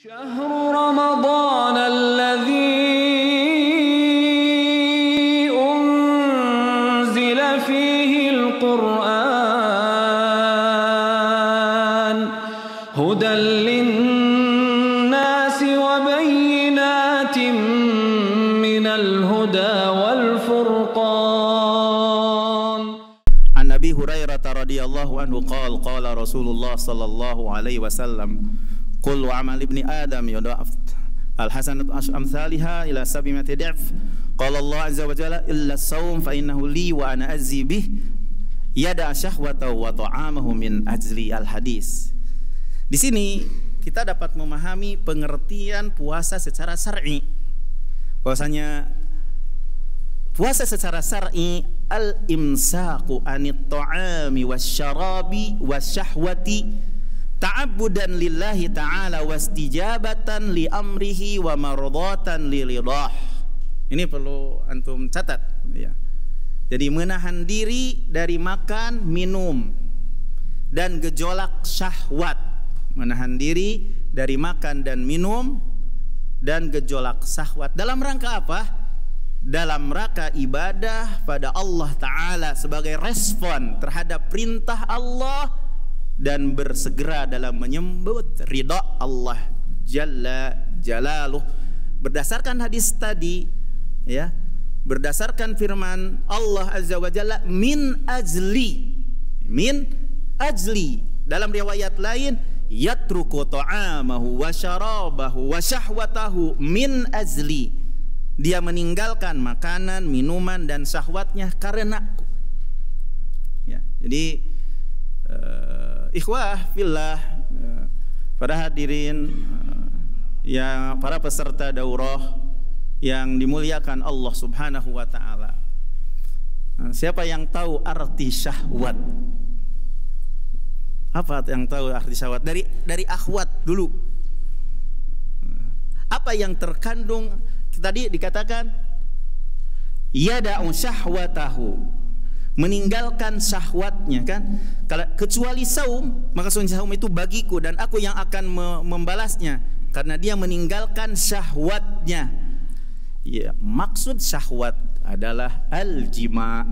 شهر رمضان الذي أنزل فيه القرآن هدى للناس وبينات من الهدى والفرقان. عن أبي هريرة رضي الله عنه قال رسول الله صلى الله عليه وسلم Qul wa amal ibni Adam yudha'af al-hasanatu amsalha ila 700 dha'f. Qala Allah azza wa jalla illa as-sawm fa innahu li wa ana azzi bih yada syahwatahu wa ta'amahu min ajli al-hadis. Di sini kita dapat memahami pengertian puasa secara syar'i. Bahwasanya puasa secara syar'i al-imsaku anit ta'ami wasyarabi wasyahwati ta'abbudan lillahi ta'ala wastijabatan li amrihi wa mardatan li ridah. Ini perlu antum catat ya. Jadi menahan diri dari makan, minum dan gejolak syahwat. Menahan diri dari makan dan minum dan gejolak syahwat. Dalam rangka apa? Dalam rangka ibadah pada Allah Ta'ala sebagai respon terhadap perintah Allah dan bersegera dalam menyambut ridha Allah Jalla Jalaluh. Berdasarkan hadis tadi ya, berdasarkan firman Allah Azza wa Jalla min ajli, dalam riwayat lain yatruku ta'amahu wa syarabahu wa syahwatahu min ajli, dia meninggalkan makanan, minuman dan syahwatnya karenaku ya. Jadi ikhwah fillah, para hadirin yang para peserta daurah yang dimuliakan Allah Subhanahu wa taala. Siapa yang tahu arti syahwat? Apa yang tahu arti syahwat? Dari akhwat dulu. Apa yang terkandung tadi dikatakan yada'u syahwatahu, meninggalkan syahwatnya kan. Kalau kecuali saum, maka saum itu bagiku dan aku yang akan membalasnya, karena dia meninggalkan syahwatnya. Ya, maksud syahwat adalah al-jima.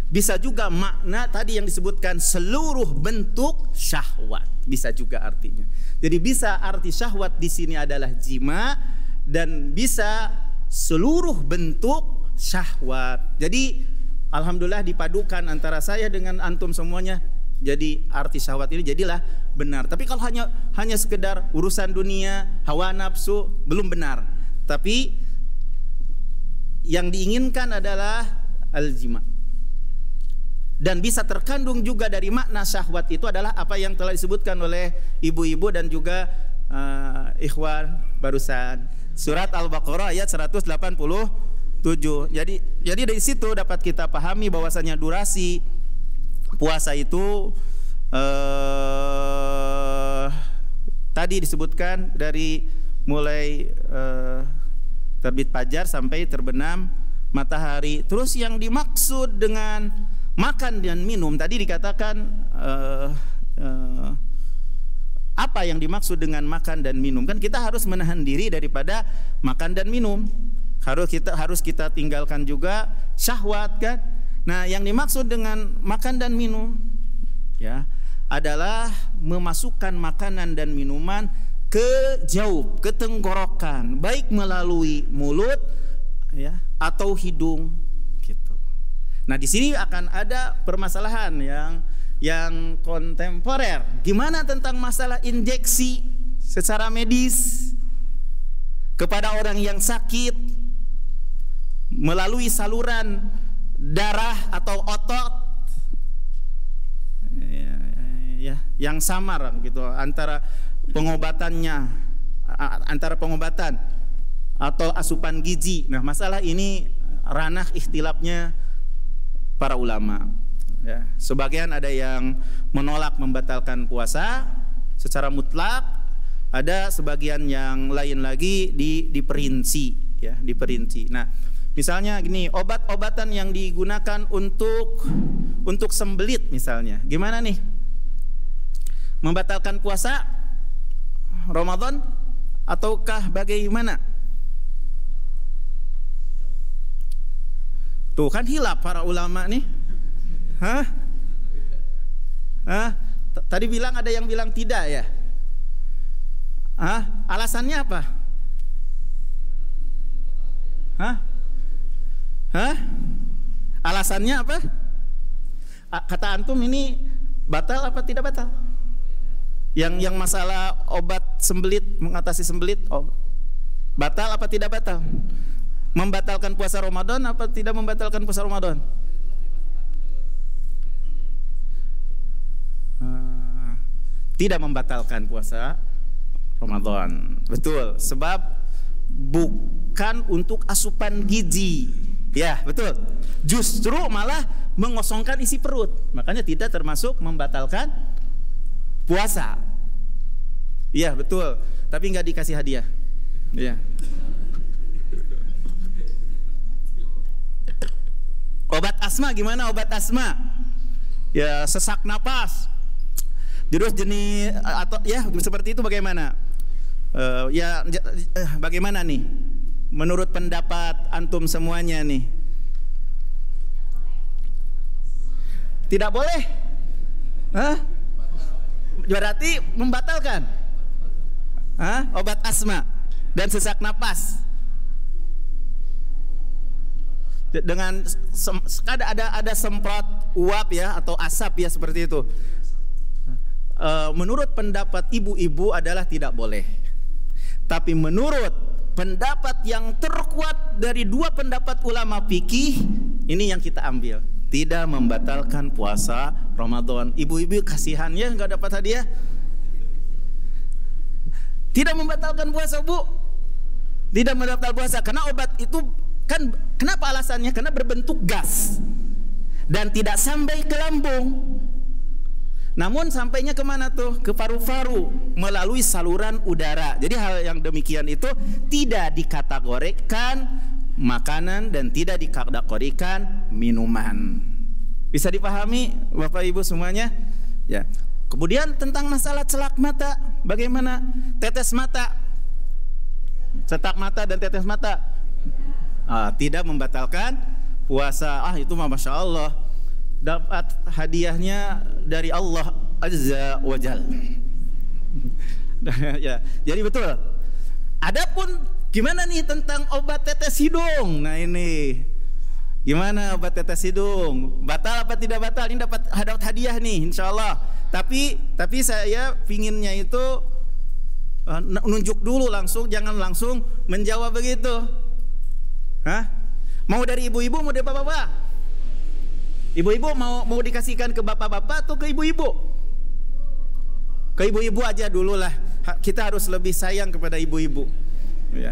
Bisa juga makna tadi yang disebutkan seluruh bentuk syahwat, bisa juga artinya. Jadi bisa arti syahwat di sini adalah jima dan bisa seluruh bentuk syahwat. Jadi alhamdulillah dipadukan antara saya dengan antum semuanya. Jadi arti syahwat ini jadilah benar. Tapi kalau hanya sekedar urusan dunia, hawa nafsu, belum benar. Tapi yang diinginkan adalah al-jima. Dan bisa terkandung juga dari makna syahwat itu adalah apa yang telah disebutkan oleh ibu-ibu dan juga ikhwan barusan. Surat Al-Baqarah ayat 187. Jadi dari situ dapat kita pahami bahwasanya durasi puasa itu tadi disebutkan dari mulai terbit fajar sampai terbenam matahari. Terus yang dimaksud dengan makan dan minum tadi dikatakan apa yang dimaksud dengan makan dan minum? Kan kita harus menahan diri daripada makan dan minum. Harus kita tinggalkan juga syahwat kan. Nah, yang dimaksud dengan makan dan minum ya adalah memasukkan makanan dan minuman ke jauh, ke tenggorokan, baik melalui mulut ya atau hidung gitu. Nah, di sini akan ada permasalahan yang kontemporer. Gimana tentang masalah injeksi secara medis kepada orang yang sakit melalui saluran darah atau otot ya, yang samar gitu antara pengobatan atau asupan gizi. Nah, masalah ini ranah ikhtilafnya para ulama ya. Sebagian ada yang menolak membatalkan puasa secara mutlak, ada sebagian yang lain lagi diperinci ya, diperinci. Nah, misalnya gini, obat-obatan yang digunakan untuk sembelit misalnya, gimana nih? Membatalkan puasa Ramadan? ataukah bagaimana? Tuh kan hilaf para ulama nih. Hah? Tadi bilang ada yang bilang tidak ya? Alasannya apa? Alasannya apa? Kata antum ini batal apa tidak batal? Yang masalah obat sembelit, mengatasi sembelit, batal apa tidak batal? Membatalkan puasa Ramadan apa tidak membatalkan puasa Ramadan? Tidak membatalkan puasa Ramadan. Betul, sebab bukan untuk asupan gizi. Ya, betul. Justru malah mengosongkan isi perut. Makanya tidak termasuk membatalkan puasa. Iya, betul. Tapi nggak dikasih hadiah. Iya. Obat asma gimana obat asma? Ya, sesak napas. Terus jenis atau ya seperti itu bagaimana? Bagaimana nih? Menurut pendapat antum semuanya nih? Tidak boleh? Berarti membatalkan? Obat asma dan sesak napas. Dengan ada semprot uap ya atau asap ya seperti itu. Menurut pendapat ibu-ibu adalah tidak boleh. Tapi menurut pendapat yang terkuat dari dua pendapat ulama fikih, ini yang kita ambil, tidak membatalkan puasa Ramadan. Ibu-ibu kasihan ya nggak dapat hadiah. Tidak membatalkan puasa, Bu. Tidak membatalkan puasa karena obat itu kan, kenapa alasannya? Karena berbentuk gas dan tidak sampai ke lambung. Namun sampainya kemana tuh? Ke paru-paru melalui saluran udara. Jadi hal yang demikian itu tidak dikategorikan makanan dan tidak dikategorikan minuman. Bisa dipahami Bapak Ibu semuanya? Ya. Kemudian tentang masalah celak mata, bagaimana? Tetes mata, cetak mata dan tetes mata tidak membatalkan puasa. Itu mah Masya Allah, dapat hadiahnya dari Allah Azza wa Jal. Ya, jadi betul. Adapun gimana nih tentang obat tetes hidung? Nah ini gimana obat tetes hidung? Batal apa tidak batal? Ini dapat hadiah nih Insya Allah. Tapi saya pinginnya itu nunjuk dulu langsung, jangan langsung menjawab begitu. Mau dari ibu-ibu, mau dari bapak-bapak? Ibu-ibu mau dikasihkan ke bapak-bapak atau ke ibu-ibu? Ke ibu-ibu aja dulu lah. Kita harus lebih sayang kepada ibu-ibu.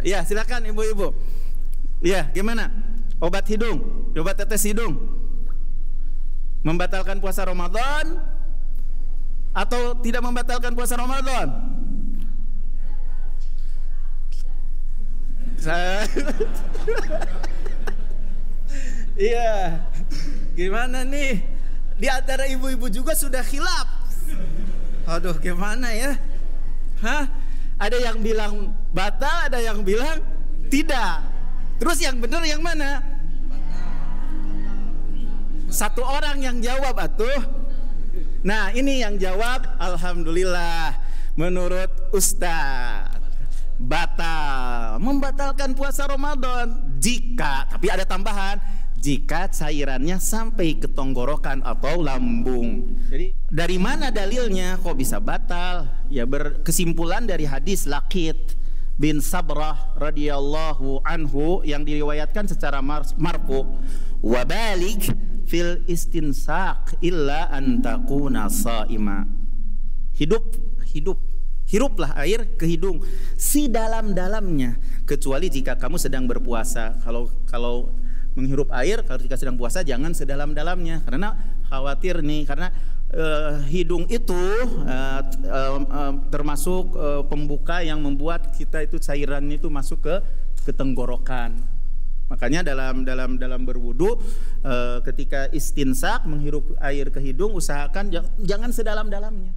Ya, silakan ibu-ibu. Ya, gimana? Obat hidung, obat tetes hidung, membatalkan puasa Ramadan atau tidak membatalkan puasa Ramadan? Iya. Gimana nih? Di antara ibu-ibu juga sudah khilaf. Aduh, gimana ya? Ada yang bilang batal, ada yang bilang tidak. Terus yang benar yang mana? Satu orang yang jawab atuh. Nah, ini yang jawab, alhamdulillah, menurut Ustaz batal, membatalkan puasa Ramadan jika, tapi ada tambahan, jika cairannya sampai ke tenggorokan atau lambung. Jadi dari mana dalilnya kok bisa batal? Ya berkesimpulan dari hadis Laqit bin Sabrah radhiyallahu anhu yang diriwayatkan secara marfu, wa balik fil istinsaq illa an takuna shaima. Hiruplah air ke hidung sedalam-dalamnya, kecuali jika kamu sedang berpuasa. Kalau menghirup air kalau ketika sedang puasa jangan sedalam-dalamnya, karena khawatir nih, karena hidung itu termasuk pembuka yang membuat kita itu cairannya itu masuk ke tenggorokan. Makanya dalam berwudu ketika istinsak menghirup air ke hidung usahakan jangan sedalam-dalamnya.